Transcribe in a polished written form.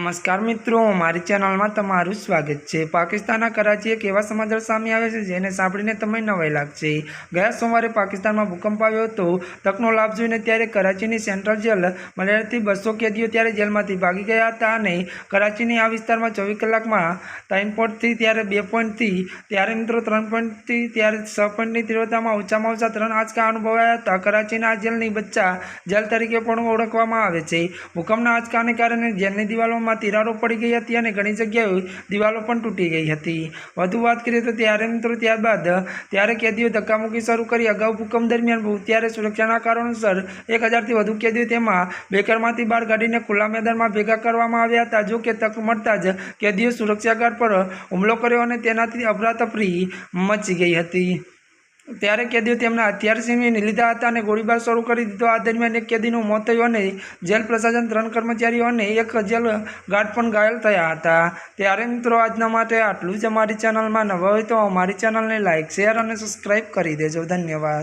નમસ્કાર મિત્રો, મારી ચેનલમાં તમારું સ્વાગત છે। પાકિસ્તાનના કરાચી એક એવા સમાચાર સામે આવે છે જેને સાંભળીને તમને નવાઈ લાગશે। ગયા સોમવારે પાકિસ્તાનમાં ભૂકંપ આવ્યો હતો। તકનો લાભ જોઈને ત્યારે કરાચીની સેન્ટ્રલ જેલ મલેરથી 200 કેદીઓ ત્યારે જેલમાંથી ભાગી ગયા હતા અને કરાચીની આ વિસ્તારમાં 24 કલાકમાં 3 પોઈન્ટથી ત્યારે 2 પોઈન્ટથી ત્યારે મિત્રો 3 પોઈન્ટથી ત્યારે 6 પોઈન્ટની તીવ્રતામાં ઓછામાં ઓછા 3 આંચકા અનુભવાયા હતા। કરાચીના આ જેલની બચ્ચા જેલ તરીકે પણ ઓળખવામાં આવે છે। ભૂકંપના આંચકાને કારણે જેલની દિવાલોમાં તિરાડો પડી ગઈ હતી અને ઘણી જગ્યાએ દિવાલો પણ તૂટી ગઈ હતી। વધુ વાત કરીએ તો ત્યારે મિત્રો ત્યારબાદ ત્યારે કેદીઓ ધક્કામુક્કી શરૂ કરી। અગાઉ ભૂકંપ દરમિયાન ત્યારે સુરક્ષાના કારણોસર 1000થી વધુ કેદીઓ તેમાં બેકરમાંથી બહાર કાઢીને ખુલ્લા મેદાનમાં ભેગા કરવામાં આવ્યા હતા। જો કે તક મળતા જ કેદીઓ સુરક્ષા ગાર્ડ પર હુમલો કર્યો અને તેનાથી અફરાતફરી મચી ગઈ હતી। ત્યારે કેદીઓ તેમના હથિયાર છીનવી લીધા હતા અને ગોળીબાર શરૂ કરી દીધો। આ દરમિયાન એક કેદીનું મોત થયું અને જેલ પ્રશાસન 3 કર્મચારીઓ અને એક જેલ ગાર્ડ પણ ઘાયલ થયા હતા। ત્યારે મિત્રો આજના માટે આટલું જ। અમારી ચેનલમાં નવા હોય તો અમારી ચેનલને લાઇક, શેર અને સબસ્ક્રાઈબ કરી દેજો। ધન્યવાદ।